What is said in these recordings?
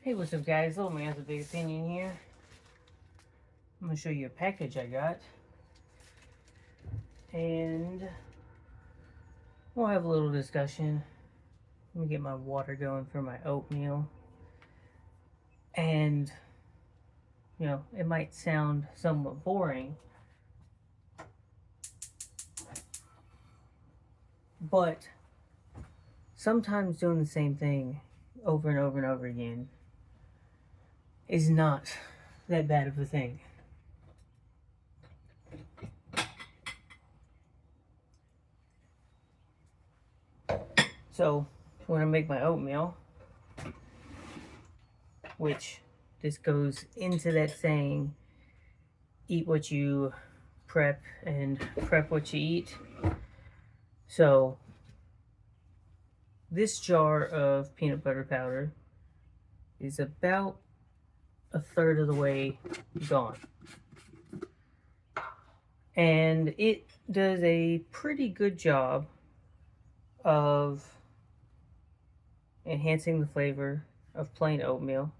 Hey, what's up guys? Little Man's a Big Opinion here. I'm going to show you a package I got. And we'll have a little discussion. Let me get my water going for my oatmeal. And, it might sound somewhat boring, but sometimes doing the same thing over and over and over again is not that bad of a thing. So, when I make my oatmeal, which this goes into that saying, eat what you prep and prep what you eat. So, this jar of peanut butter powder is about a third of the way gone. And it does a pretty good job of enhancing the flavor of plain oatmeal,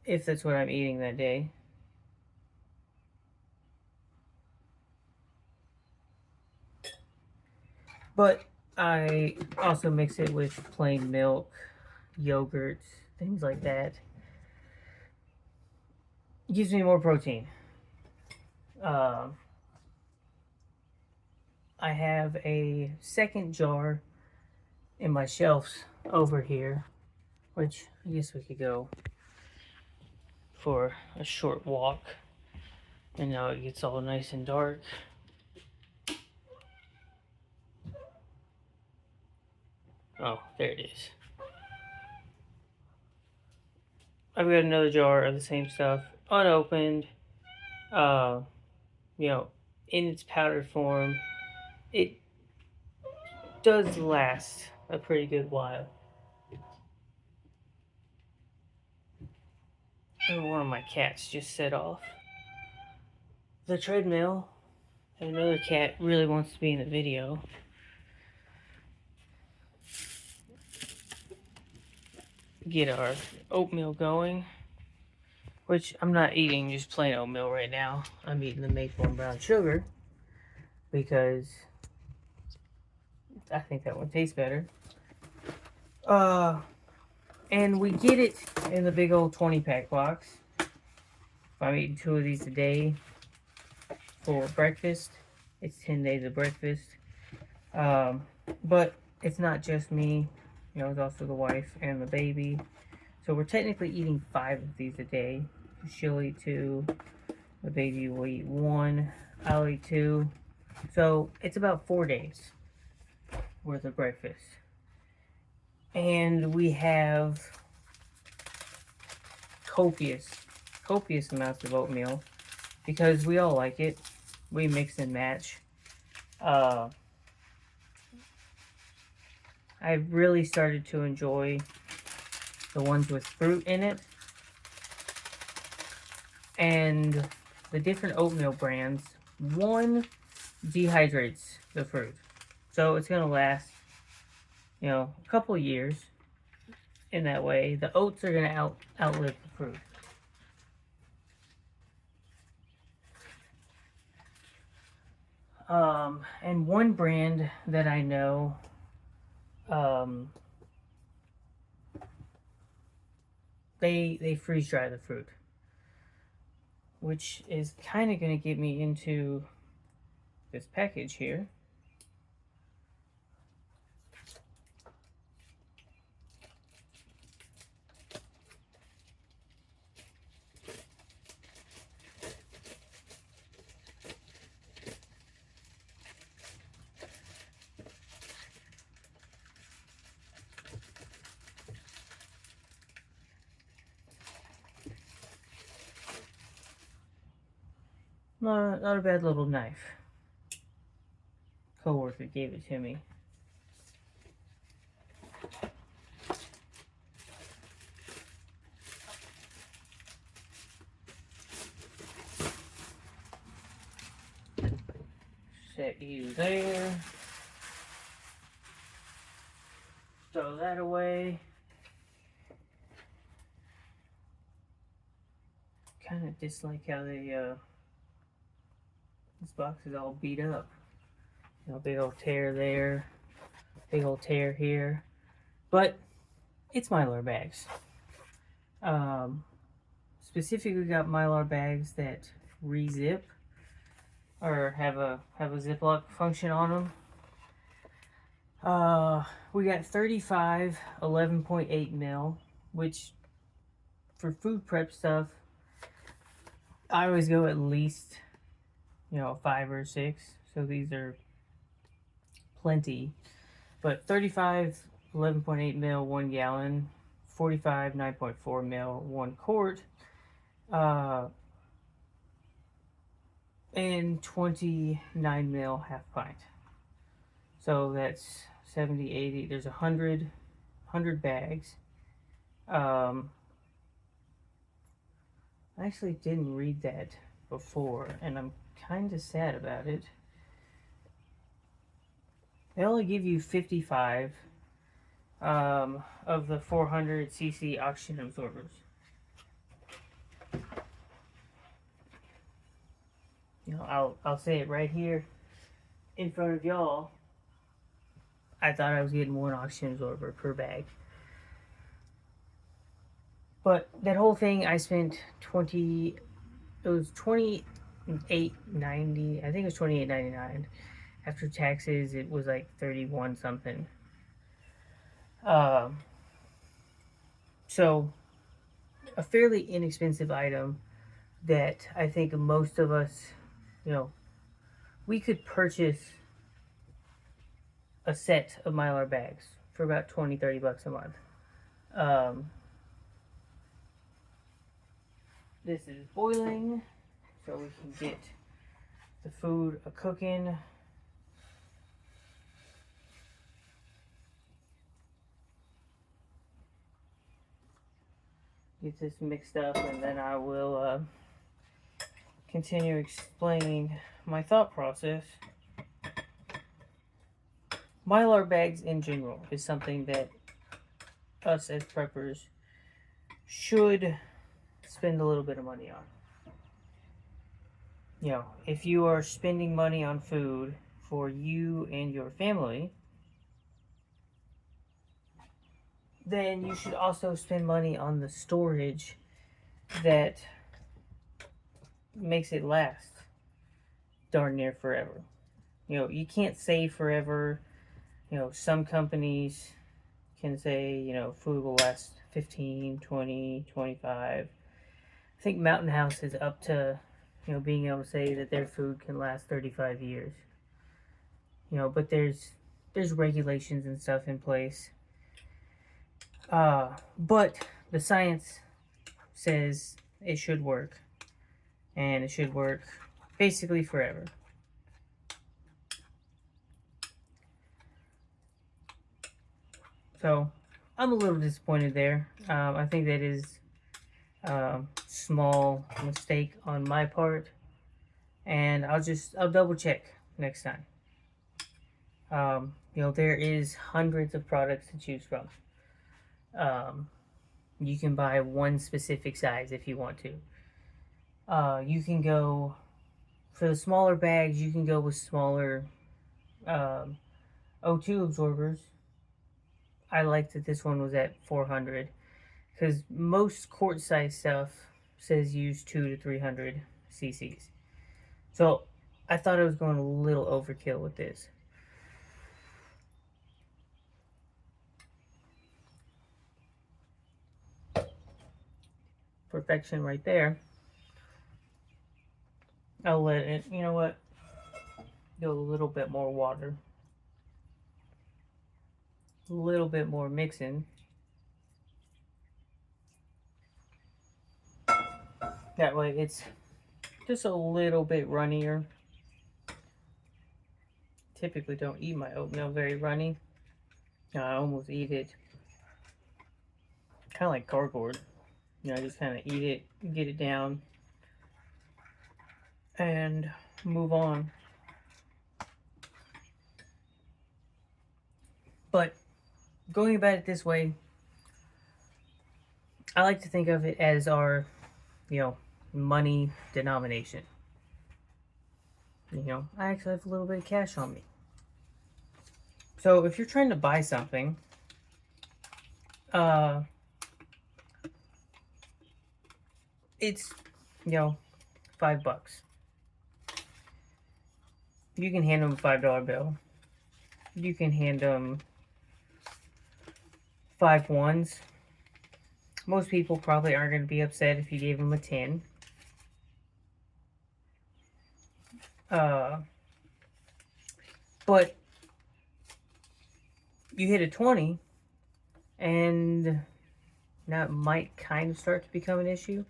if that's what I'm eating that day. But I also mix it with plain milk, yogurt, things like that. It gives me more protein. I have a second jar in my shelves over here, which I guess we could go for a short walk. And now it gets all nice and dark. Oh, there it is. I've got another jar of the same stuff, unopened. In its powdered form, it does last a pretty good while. And one of my cats just set off the treadmill, and another cat really wants to be in the video. Get our oatmeal going, which I'm not eating just plain oatmeal right now. I'm eating the maple and brown sugar because I think that one tastes better. And we get it in the big old 20-pack box. If I'm eating 2 of these a day for breakfast, it's 10 days of breakfast. But it's not just me. It's also the wife and the baby. So we're technically eating 5 of these a day. She'll eat 2. The baby will eat 1. I'll eat 2. So it's about 4 days worth of breakfast. And we have copious amounts of oatmeal because we all like it. We mix and match. I've really started to enjoy the ones with fruit in it. And the different oatmeal brands, one dehydrates the fruit. So it's going to last, a couple years in that way. The oats are going to outlive the fruit. And one brand that I know, they freeze dry the fruit, which is kind of going to get me into this package here. Not a bad little knife. Coworker gave it to me. Set you there. Throw that away. kind of dislike how they, this box is all beat up. You know, big old tear there, big old tear here. But it's Mylar bags. Specifically got Mylar bags that re-zip or have a Ziploc function on them. We got 35 11.8 mil, which for food prep stuff, I always go at least, you know, 5 or 6. So these are plenty. But 35 11.8 mil 1 gallon, 45 9.4 mil 1 quart, and 29 mil half pint. So that's 70, 80. There's 100 bags. I actually didn't read that before, and I'm kind of sad about it. They only give you 55 of the 400 cc oxygen absorbers. You know, I'll say it right here in front of y'all. I thought I was getting 1 oxygen absorber per bag. But that whole thing, I spent it was $28.90. I think it was $28.99. After taxes, it was like 31 something. So a fairly inexpensive item that I think most of us, you know, we could purchase a set of Mylar bags for about 20-30 bucks a month. This is boiling, so we can get the food a-cooking. Get this mixed up, and then I will continue explaining my thought process. Mylar bags in general is something that us as preppers should spend a little bit of money on. You know, if you are spending money on food for you and your family, then you should also spend money on the storage that makes it last darn near forever. You know, you can't save forever. You know, some companies can say, you know, food will last 15, 20, 25. I think Mountain House is up to, you know, being able to say that their food can last 35 years. You know, but there's regulations and stuff in place. But the science says it should work. And it should work basically forever. So, I'm a little disappointed there. I think that is a small mistake on my part. And I'll double check next time. You know, there is hundreds of products to choose from. You can buy one specific size if you want to. You can go, for the smaller bags, you can go with smaller O2 absorbers. I like that this one was at 400, because most quart size stuff says use 200 to 300 cc's. So I thought I was going a little overkill with this. Perfection right there. I'll let it, you know what, do a little bit more water. A little bit more mixing. That way it's just a little bit runnier. Typically don't eat my oatmeal very runny. I almost eat it kind of like cardboard. You know, I just kind of eat it, get it down, and move on. But going about it this way, I like to think of it as our, you know, money denomination. You know, I actually have a little bit of cash on me. So if you're trying to buy something, it's, you know, $5. You can hand them a $5 bill. You can hand them 5 ones. Most people probably aren't going to be upset if you gave them a 10. But you hit a 20, and that might kind of start to become an issue.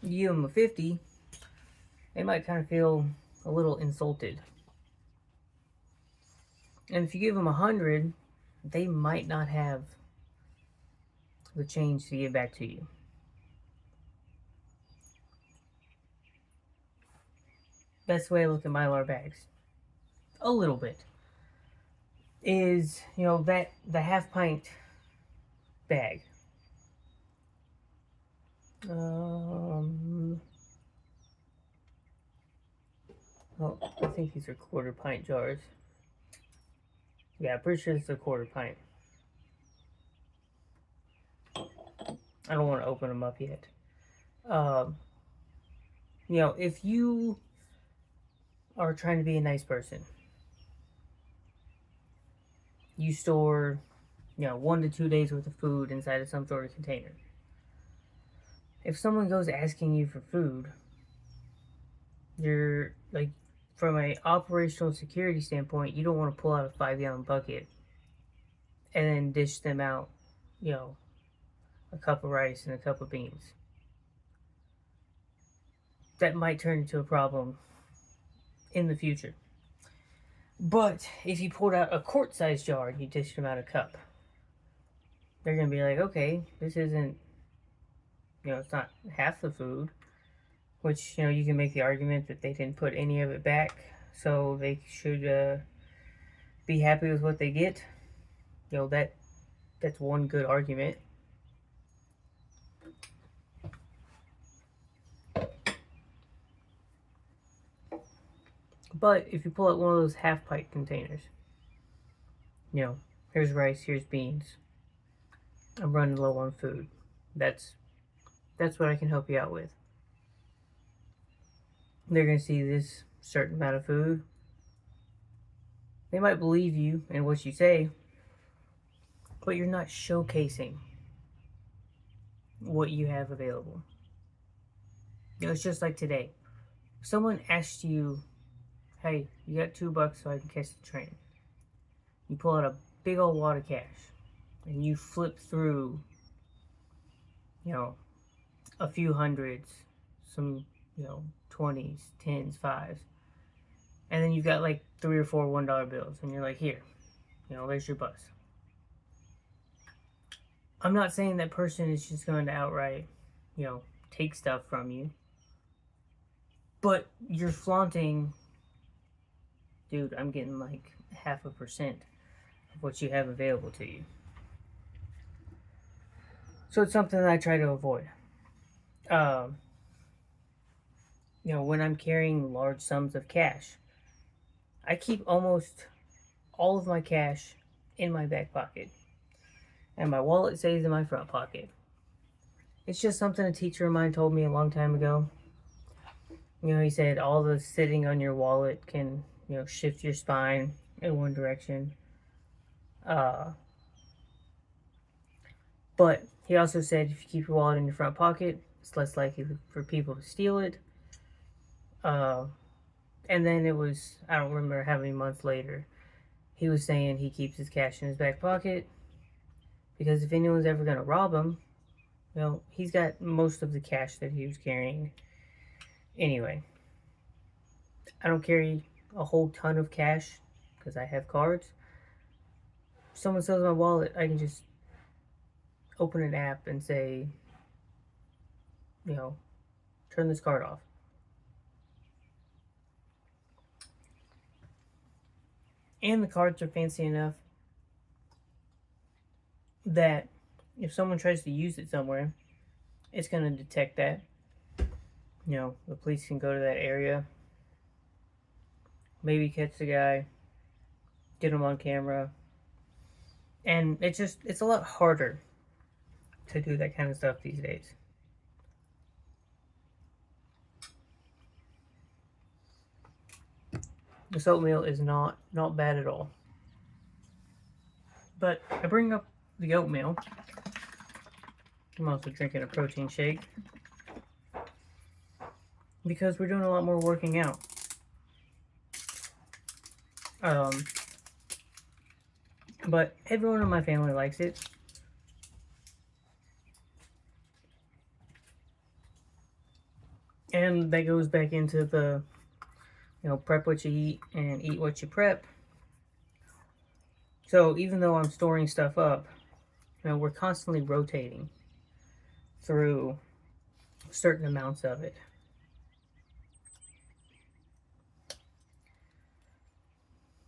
You give them a 50, they might kind of feel a little insulted. And if you give them 100, they might not have the change to give back to you. Best way I look at Mylar bags, a little bit, is, you know, that the half pint bag. Well, I think these are quarter pint jars. Yeah, I'm pretty sure it's a quarter pint. I don't want to open them up yet. You know, if you are trying to be a nice person, you store, you know, 1 to 2 days worth of food inside of some sort of container. If someone goes asking you for food, you're like, from a operational security standpoint, you don't want to pull out a 5-gallon bucket and then dish them out, you know, a cup of rice and a cup of beans. That might turn into a problem in the future. But if you pulled out a quart-sized jar and you dished them out a cup, they're going to be like, okay, this isn't, you know, it's not half the food. Which, you know, you can make the argument that they didn't put any of it back, so they should be happy with what they get. You know, that's one good argument. But if you pull out one of those half pint containers, you know, here's rice, here's beans. I'm running low on food. That's what I can help you out with. They're going to see this certain amount of food. They might believe you and what you say, but you're not showcasing what you have available. You know, it's just like today. If someone asked you, hey, you got $2 so I can catch the train. You pull out a big old wad of cash and you flip through, you know, a few hundreds, some, you know, 20s, 10s, 5s. And then you've got like 3 or 4 $1 bills and you're like, here, you know, there's your bus. I'm not saying that person is just going to outright, you know, take stuff from you. But you're flaunting, dude, I'm getting like 0.5% of what you have available to you. So it's something that I try to avoid. You know, when I'm carrying large sums of cash, I keep almost all of my cash in my back pocket. And my wallet stays in my front pocket. It's just something a teacher of mine told me a long time ago. You know, he said all the sitting on your wallet can, you know, shift your spine in one direction. But he also said if you keep your wallet in your front pocket, it's less likely for people to steal it. And then it was, I don't remember how many months later, he was saying he keeps his cash in his back pocket because if anyone's ever going to rob him, you know, he's got most of the cash that he was carrying anyway. I don't carry a whole ton of cash because I have cards. If someone steals my wallet, I can just open an app and say, you know, turn this card off. And the cards are fancy enough that if someone tries to use it somewhere, it's going to detect that. The police can go to that area, maybe catch the guy, get him on camera, and it's a lot harder to do that kind of stuff these days. This oatmeal is not bad at all. But I bring up the oatmeal. I'm also drinking a protein shake because we're doing a lot more working out. But everyone in my family likes it. And that goes back into the, prep what you eat and eat what you prep. So even though I'm storing stuff up, we're constantly rotating through certain amounts of it.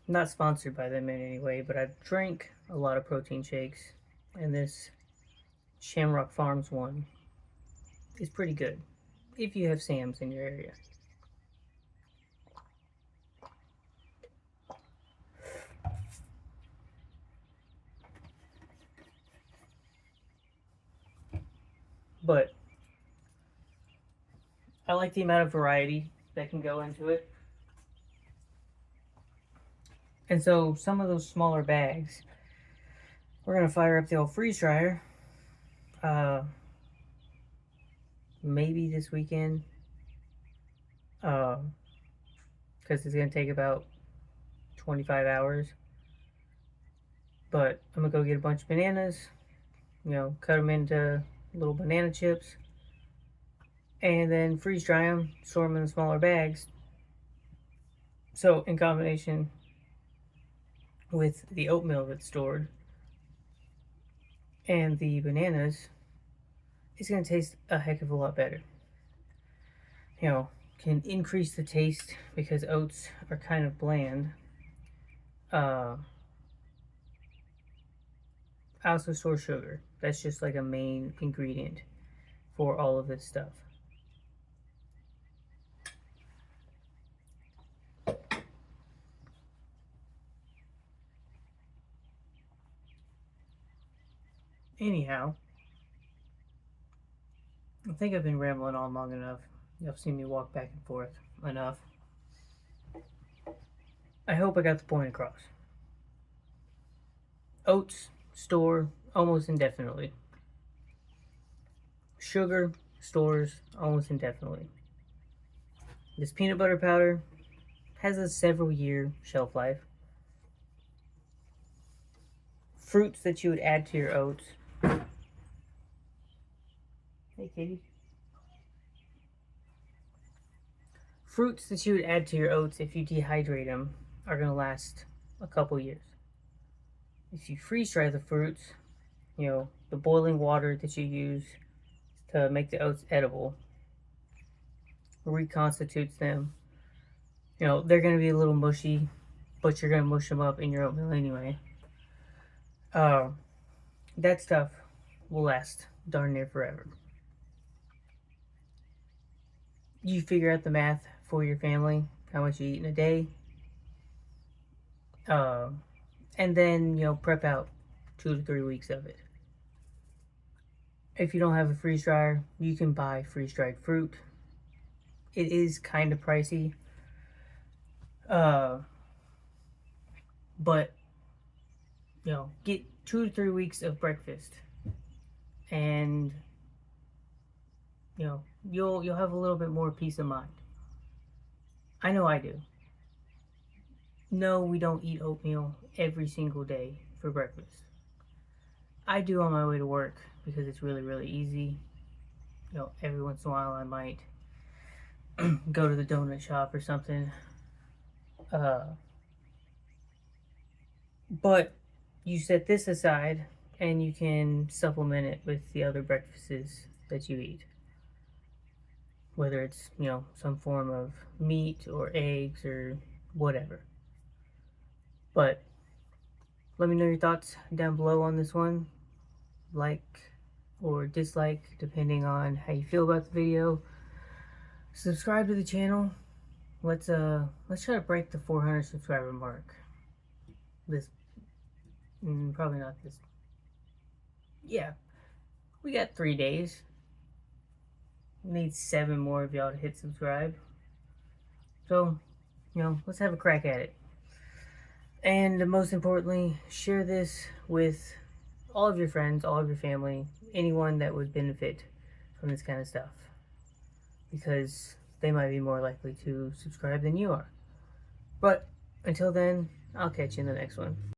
Not sponsored by them in any way, but I've drank a lot of protein shakes, and this Shamrock Farms one is pretty good if you have Sam's in your area. But I like the amount of variety that can go into it. And so some of those smaller bags, we're going to fire up the old freeze dryer. Maybe this weekend. Because it's going to take about 25 hours. But I'm going to go get a bunch of bananas. Cut them into little banana chips. And then freeze dry them, store them in the smaller bags. So in combination with the oatmeal that's stored and the bananas, it's going to taste a heck of a lot better. Can increase the taste because oats are kind of bland. I also store sugar. That's just like a main ingredient for all of this stuff. Anyhow, I think I've been rambling on long enough. You've seen me walk back and forth enough. I hope I got the point across. Oats store almost indefinitely. Sugar stores almost indefinitely. This peanut butter powder has a several year shelf life. Fruits that you would add to your oats. Hey, Katie. Fruits that you would add to your oats if you dehydrate them are going to last a couple years. If you freeze dry the fruits, the boiling water that you use to make the oats edible reconstitutes them. They're going to be a little mushy, but you're going to mush them up in your oatmeal anyway. That stuff will last darn near forever. You figure out the math for your family, how much you eat in a day. And then, prep out 2 to 3 weeks of it. If you don't have a freeze dryer, you can buy freeze dried fruit. It is kind of pricey. But, get 2 to 3 weeks of breakfast. And, you'll have a little bit more peace of mind. I know I do. No, we don't eat oatmeal every single day for breakfast. I do on my way to work because it's really, really easy. Every once in a while I might go to the donut shop or something. But you set this aside and you can supplement it with the other breakfasts that you eat. Whether it's, some form of meat or eggs or whatever. But let me know your thoughts down below on this one. like or dislike depending on how you feel about the video. Subscribe to the channel. Let's try to break the 400 subscriber mark. This probably not this. Yeah, we got 3 days. We need 7 more of y'all to hit subscribe. So, let's have a crack at it. And most importantly, share this with all of your friends, all of your family, anyone that would benefit from this kind of stuff. Because they might be more likely to subscribe than you are. But until then, I'll catch you in the next one.